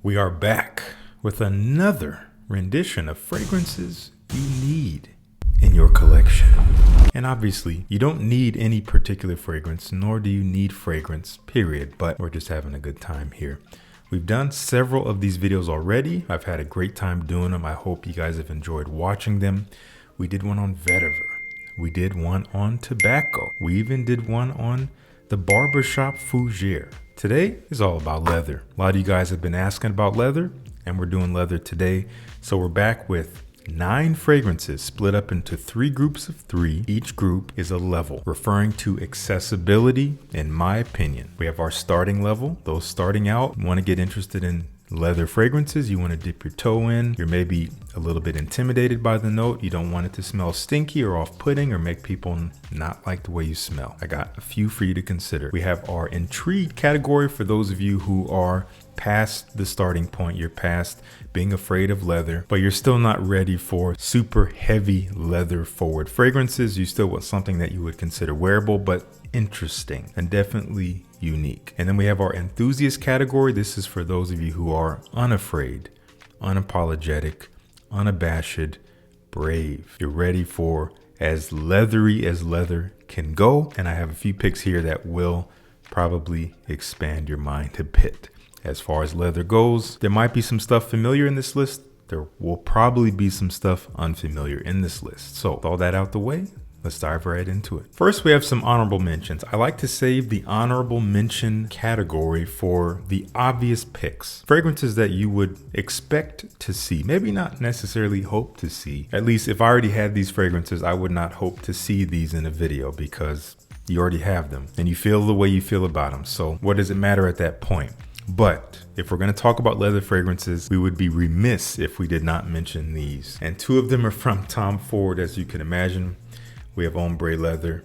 We are back with another rendition of fragrances you need in your collection. And obviously, you don't need any particular fragrance, nor do you need fragrance, period, but we're just having a good time here. We've done several of these videos already. I've had a great time doing them. I hope you guys have enjoyed watching them. We did one on vetiver. We did one on tobacco. We even did one on the barbershop fougere. Today is all about leather. A lot of you guys have been asking about leather, and we're doing leather today. So we're back with 9 fragrances split up into 3 groups of 3. Each group is a level, referring to accessibility, in my opinion. We have our starting level. Those starting out want to get interested in leather fragrances. You want to dip your toe in. You're maybe a little bit intimidated by the note. You don't want it to smell stinky or off-putting or make people not like the way you smell. I got a few for you to consider. We have our Intrigue category for those of you who are past the starting point. You're past being afraid of leather, but you're still not ready for super heavy leather forward fragrances. You still want something that you would consider wearable, but interesting and definitely unique. And then we have our Enthusiast category. This is for those of you who are unafraid, unapologetic, unabashed, brave. You're ready for as leathery as leather can go. And I have a few picks here that will probably expand your mind a bit. As far as leather goes, there might be some stuff familiar in this list. There will probably be some stuff unfamiliar in this list. So with all that out the way, let's dive right into it. First, we have some honorable mentions. I like to save the honorable mention category for the obvious picks. Fragrances that you would expect to see, maybe not necessarily hope to see. At least if I already had these fragrances, I would not hope to see these in a video because you already have them and you feel the way you feel about them. So what does it matter at that point? But if we're going to talk about leather fragrances, we would be remiss if we did not mention these. And 2 of them are from Tom Ford, as you can imagine. We have Ombre leather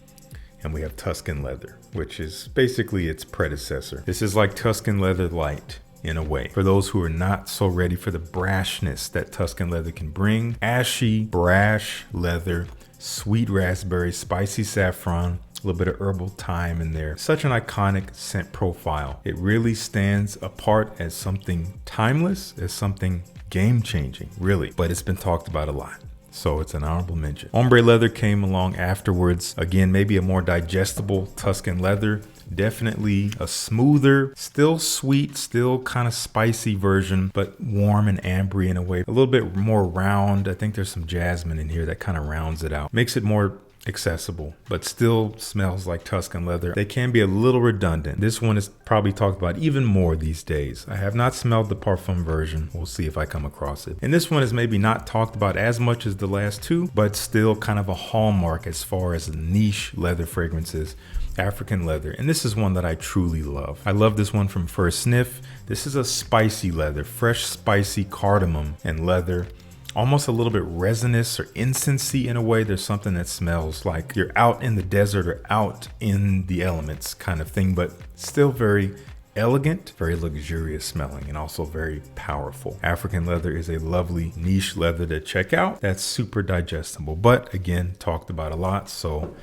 and we have Tuscan leather, which is basically its predecessor. This is like Tuscan leather light in a way. For those who are not so ready for the brashness that Tuscan leather can bring, ashy, brash leather, sweet raspberry, spicy saffron, a little bit of herbal thyme in there. Such an iconic scent profile. It really stands apart as something timeless, as something game-changing, really. But it's been talked about a lot, so it's an honorable mention. Ombre leather came along afterwards. Again, maybe a more digestible Tuscan leather. Definitely a smoother, still sweet, still kind of spicy version, but warm and ambery in a way. A little bit more round. I think there's some jasmine in here that kind of rounds it out. Makes it more accessible, but still smells like Tuscan leather. They can be a little redundant. This one is probably talked about even more these days. I have not smelled the parfum version. We'll see if I come across it. And this one is maybe not talked about as much as the last 2, but still kind of a hallmark as far as niche leather fragrances. African leather. And this is one that I truly love. I love this one from first sniff. This is a spicy leather, fresh, spicy cardamom and leather. Almost a little bit resinous or incensey in a way. There's something that smells like you're out in the desert or out in the elements kind of thing, but still very elegant, very luxurious smelling, and also very powerful. African leather is a lovely niche leather to check out. That's super digestible, but again, talked about a lot. So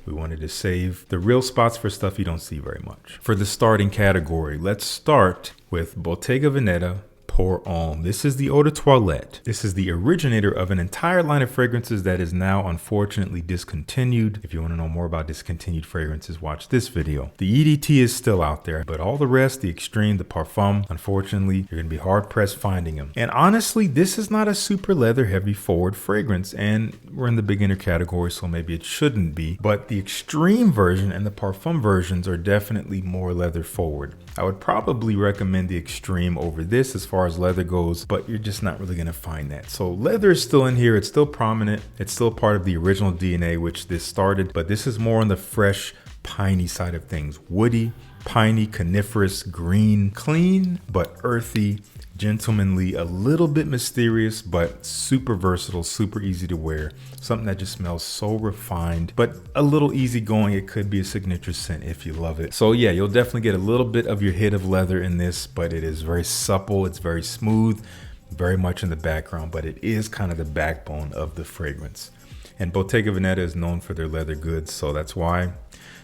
we wanted to save the real spots for stuff you don't see very much. For the starting category, let's start with Bottega Veneta Pour Homme. This is the eau de toilette. This is the originator of an entire line of fragrances that is now unfortunately discontinued. If you want to know more about discontinued fragrances, watch this video. The EDT is still out there, but all the rest, the Extreme, the Parfum, unfortunately, you're going to be hard pressed finding them. And honestly, this is not a super leather heavy forward fragrance, and we're in the beginner category, so maybe it shouldn't be, but the Extreme version and the Parfum versions are definitely more leather forward. I would probably recommend the Extreme over this as far as leather goes, but you're just not really going to find that. So leather is still in here. It's still prominent. It's still part of the original DNA, which this started, but this is more on the fresh, piney side of things. Woody, piney, coniferous, green, clean, but earthy, gentlemanly, a little bit mysterious, but super versatile, super easy to wear. Something that just smells so refined, but a little easygoing. It could be a signature scent if you love it. So yeah, you'll definitely get a little bit of your hit of leather in this, but it is very supple. It's very smooth, very much in the background, but it is kind of the backbone of the fragrance. And Bottega Veneta is known for their leather goods, so that's why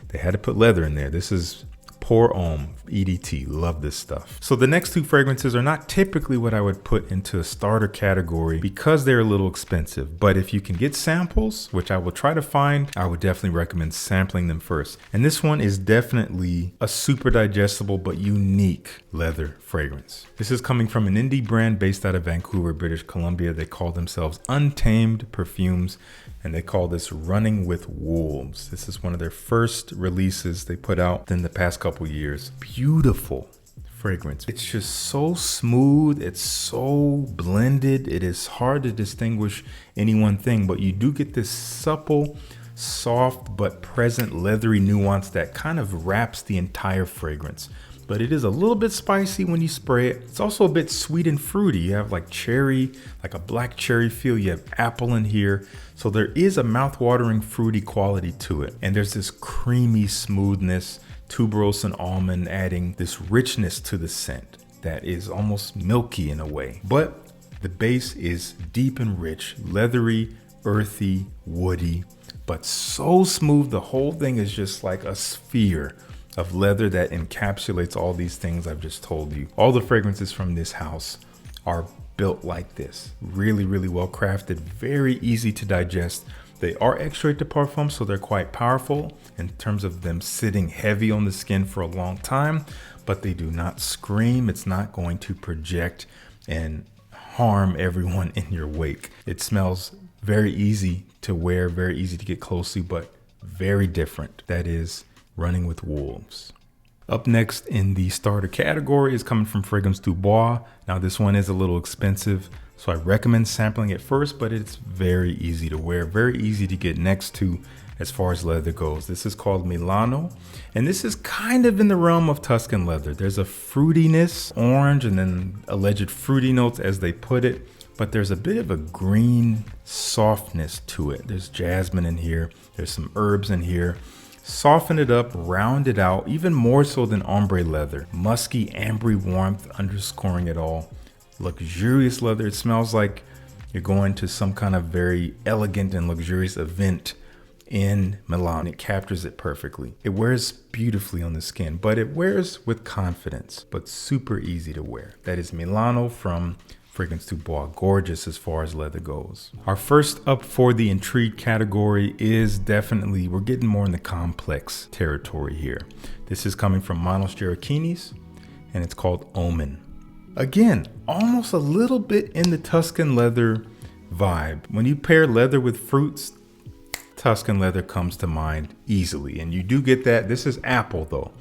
they had to put leather in there. This is Pour Homme, EDT, love this stuff. So the next two fragrances are not typically what I would put into a starter category because they're a little expensive. But if you can get samples, which I will try to find, I would definitely recommend sampling them first. And this one is definitely a super digestible but unique leather fragrance. This is coming from an indie brand based out of Vancouver, British Columbia. They call themselves Untamed Perfumes, and they call this Running with Wolves. This is one of their first releases they put out in the past couple years. Beautiful fragrance. It's just so smooth. It's so blended. It is hard to distinguish any one thing, but you do get this supple, soft, but present leathery nuance that kind of wraps the entire fragrance. But it is a little bit spicy when you spray it. It's also a bit sweet and fruity. You have like cherry, like a black cherry feel. You have apple in here. So there is a mouth-watering fruity quality to it. And there's this creamy smoothness, tuberose and almond adding this richness to the scent that is almost milky in a way. But the base is deep and rich, leathery, earthy, woody, but so smooth. The whole thing is just like a sphere of leather that encapsulates all these things I've just told you. All the fragrances from this house are built like this. Really, really well crafted, very easy to digest. They are extrait de parfum, so they're quite powerful in terms of them sitting heavy on the skin for a long time, but they do not scream. It's not going to project and harm everyone in your wake. It smells very easy to wear, very easy to get close to, but very different. That is Running with Wolves. Up next in the starter category is coming from Fragrance du Bois. Now this one is a little expensive, so I recommend sampling it first, but it's very easy to wear, very easy to get next to as far as leather goes. This is called Milano, and this is kind of in the realm of Tuscan leather. There's a fruitiness, orange, and then alleged fruity notes as they put it, but there's a bit of a green softness to it. There's jasmine in here, there's some herbs in here. Soften it up, round it out, even more so than ombre leather. Musky, ambery warmth underscoring it all. Luxurious leather. It smells like you're going to some kind of very elegant and luxurious event in Milan. It captures it perfectly. It wears beautifully on the skin, but it wears with confidence, but super easy to wear. That is Milano from Fragrance du Bois. Gorgeous as far as leather goes. Our first up for the Intrigue category is definitely, we're getting more in the complex territory here. This is coming from Manos Gerakinis, and it's called Omen. Again, almost a little bit in the Tuscan leather vibe. When you pair leather with fruits, Tuscan leather comes to mind easily, and you do get that. This is apple though.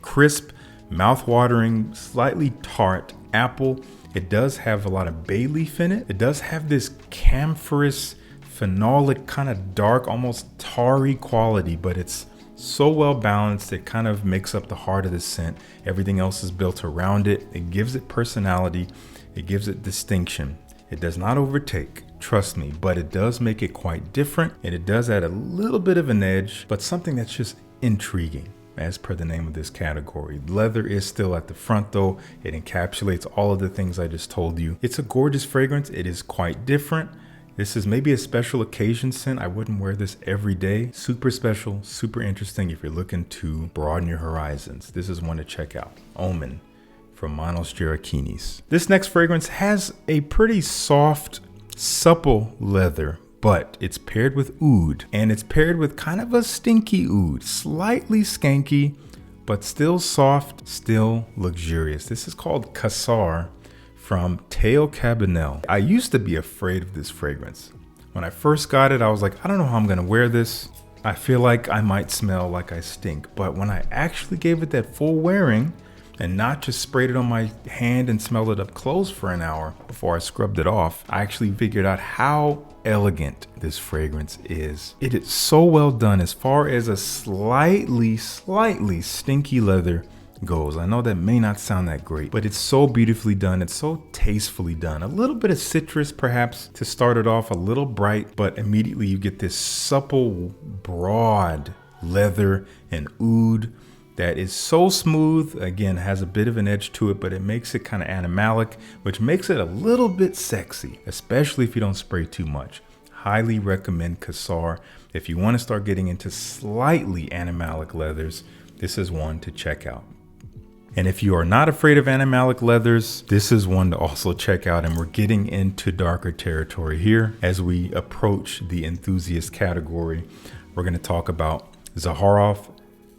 Crisp, mouth-watering, slightly tart apple. It does have a lot of bay leaf in it. It does have this camphorous, phenolic, kind of dark, almost tarry quality, but it's so well balanced. It kind of makes up the heart of the scent. Everything else is built around it. It gives it personality. It gives it distinction. It does not overtake, trust me, but it does make it quite different. And it does add a little bit of an edge, but something that's just intriguing. As per the name of this category. Leather is still at the front though. It encapsulates all of the things I just told you. It's a gorgeous fragrance. It is quite different. This is maybe a special occasion scent. I wouldn't wear this every day. Super special, super interesting if you're looking to broaden your horizons. This is one to check out. Omen from Manos Gerakinis. This next fragrance has a pretty soft, supple leather, but it's paired with oud, and it's paired with kind of a stinky oud, slightly skanky, but still soft, still luxurious. This is called Cassar from Teo Cabanel. I used to be afraid of this fragrance. When I first got it, I was like, I don't know how I'm gonna wear this. I feel like I might smell like I stink. But when I actually gave it that full wearing, and not just sprayed it on my hand and smelled it up close for an hour before I scrubbed it off, I actually figured out how elegant this fragrance is. It is so well done as far as a slightly stinky leather goes. I know that may not sound that great, but it's so beautifully done. It's so tastefully done. A little bit of citrus perhaps to start it off, a little bright, but immediately you get this supple, broad leather and oud that is so smooth. Again, has a bit of an edge to it, but it makes it kind of animalic, which makes it a little bit sexy, especially if you don't spray too much. Highly recommend Cassar. If you want to start getting into slightly animalic leathers, this is one to check out. And if you are not afraid of animalic leathers, this is one to also check out. And we're getting into darker territory here as we approach the enthusiast category. We're going to talk about Zaharoff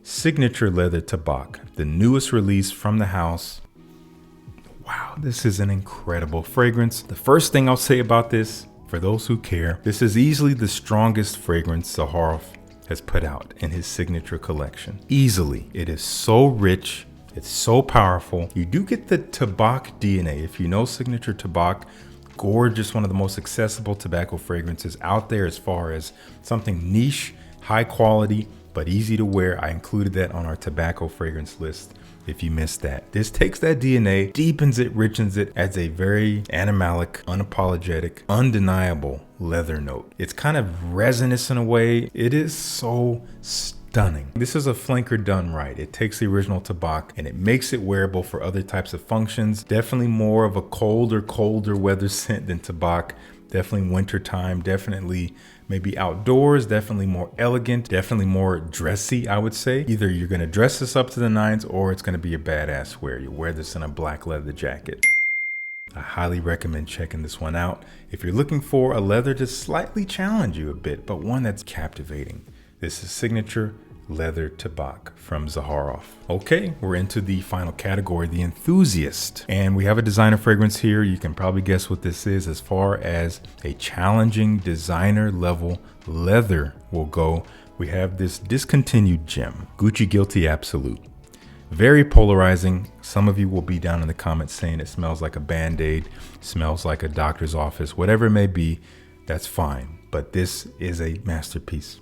Signature Leather Tabak, the newest release from the house. Wow, this is an incredible fragrance. The first thing I'll say about this, for those who care, this is easily the strongest fragrance Zaharoff has put out in his signature collection. Easily. It is so rich. It's so powerful. You do get the Tabak DNA. If you know signature Tabak, gorgeous, one of the most accessible tobacco fragrances out there as far as something niche, high quality, but easy to wear. I included that on our tobacco fragrance list if you missed that. This takes that DNA, deepens it, richens it, adds a very animalic, unapologetic, undeniable leather note. It's kind of resinous in a way. It is so stunning. This is a flanker done right. It takes the original Tabak and it makes it wearable for other types of functions. Definitely more of a colder weather scent than Tabak. Definitely wintertime, definitely maybe outdoors, definitely more elegant, definitely more dressy, I would say. Either you're gonna dress this up to the nines or it's gonna be a badass wear. You wear this in a black leather jacket. I highly recommend checking this one out if you're looking for a leather to slightly challenge you a bit, but one that's captivating. This is Signature Leather Tabak from Zaharoff. Okay, we're into the final category, the Enthusiast. And we have a designer fragrance here. You can probably guess what this is as far as a challenging designer level leather will go. We have this discontinued gem, Gucci Guilty Absolute. Very polarizing. Some of you will be down in the comments saying it smells like a Band-Aid, smells like a doctor's office, whatever it may be, that's fine. But this is a masterpiece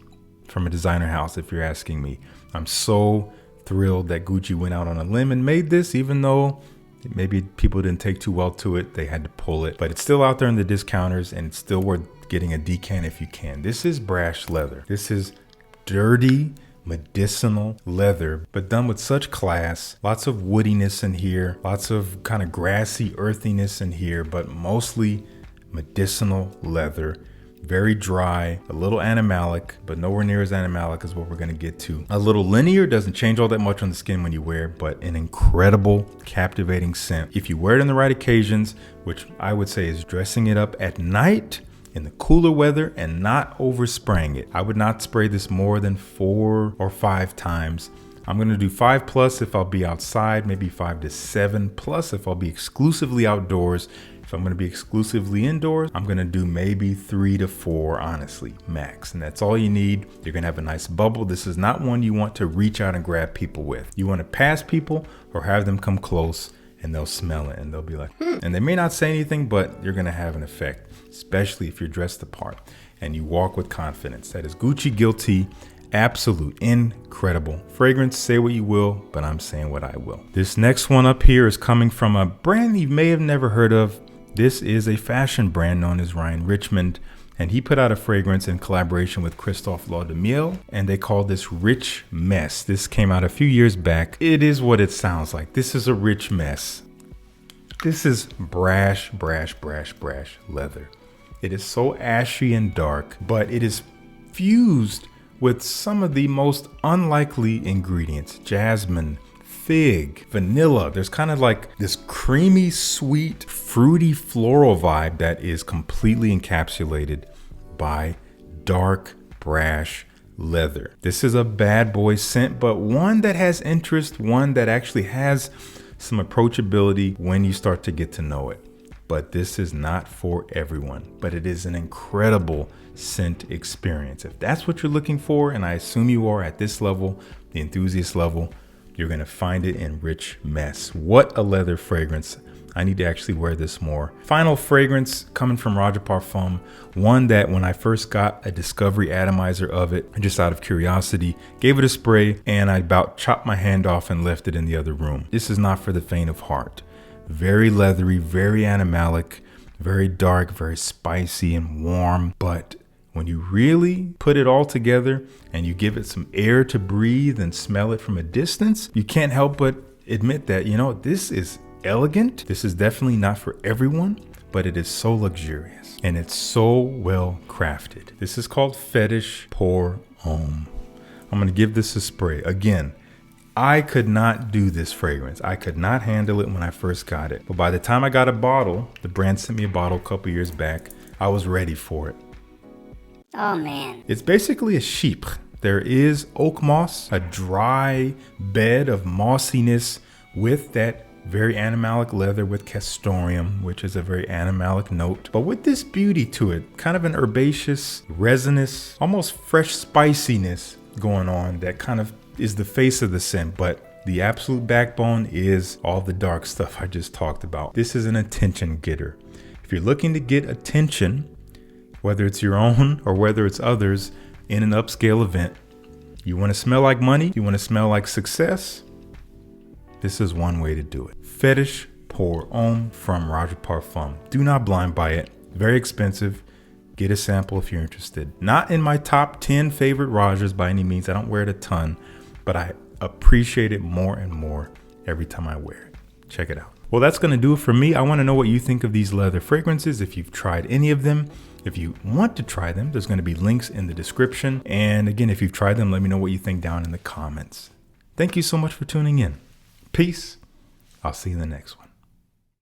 from a designer house, if you're asking me. I'm so thrilled that Gucci went out on a limb and made this, even though maybe people didn't take too well to it. They had to pull it, but it's still out there in the discounters and it's still worth getting a decant if you can. This is brash leather. This is dirty, medicinal leather, but done with such class. Lots of woodiness in here, lots of kind of grassy earthiness in here, but mostly medicinal leather. Very dry, a little animalic, but nowhere near as animalic as what we're gonna get to. A little linear, doesn't change all that much on the skin when you wear it, but an incredible, captivating scent. If you wear it on the right occasions, which I would say is dressing it up at night in the cooler weather and not overspraying it. I would not spray this more than 4 or 5 times. I'm gonna do 5+ if I'll be outside, maybe 5 to 7+ if I'll be exclusively outdoors. If I'm gonna be exclusively indoors, I'm gonna do maybe 3 to 4, honestly, max. And that's all you need. You're gonna have a nice bubble. This is not one you want to reach out and grab people with. You wanna pass people or have them come close and they'll smell it and they'll be like, and they may not say anything, but you're gonna have an effect, especially if you're dressed the part and you walk with confidence. That is Gucci Guilty Absolute. Incredible fragrance. Say what you will, but I'm saying what I will. This next one up here is coming from a brand you may have never heard of. This is a fashion brand known as Ryan Richmond, and he put out a fragrance in collaboration with Christophe Laudemiel, and they call this Rich Mess. This came out a few years back. It is what it sounds like. This is a rich mess. This is brash leather. It is so ashy and dark, but it is fused with some of the most unlikely ingredients. Jasmine, fig, vanilla. There's kind of like this creamy, sweet, fruity, floral vibe that is completely encapsulated by dark, brash leather. This is a bad boy scent, but one that has interest, one that actually has some approachability when you start to get to know it. But this is not for everyone, but it is an incredible scent experience. If that's what you're looking for, and I assume you are at this level, the enthusiast level, you're gonna find it in Rich Mess. What a leather fragrance. I need to actually wear this more. Final fragrance coming from Roger Parfum, one that when I first got a discovery atomizer of it, just out of curiosity, gave it a spray and I about chopped my hand off and left it in the other room. This is not for the faint of heart. Very leathery, very animalic, very dark, very spicy and warm, but when you really put it all together and you give it some air to breathe and smell it from a distance, you can't help but admit that, you know, this is elegant. This is definitely not for everyone, but it is so luxurious and it's so well crafted. This is called Fetish Pour Homme. I'm gonna give this a spray. Again, I could not do this fragrance. I could not handle it when I first got it. But by the time I got a bottle, the brand sent me a bottle a couple years back, I was ready for it. Oh man. It's basically a chypre. There is oak moss, a dry bed of mossiness with that very animalic leather with castoreum, which is a very animalic note, but with this beauty to it, kind of an herbaceous, resinous, almost fresh spiciness going on that kind of is the face of the scent, but the absolute backbone is all the dark stuff I just talked about. This is an attention getter. If you're looking to get attention, whether it's your own or whether it's others in an upscale event, you want to smell like money, you want to smell like success, this is one way to do it. Fetish Pour Homme from Roger Parfum. Do not blind buy it. Very expensive. Get a sample if you're interested. Not in my top 10 favorite Rogers by any means. I don't wear it a ton, but I appreciate it more and more every time I wear it. Check it out. Well, that's going to do it for me. I want to know what you think of these leather fragrances. If you've tried any of them, if you want to try them, there's going to be links in the description. And again, if you've tried them, let me know what you think down in the comments. Thank you so much for tuning in. Peace. I'll see you in the next one.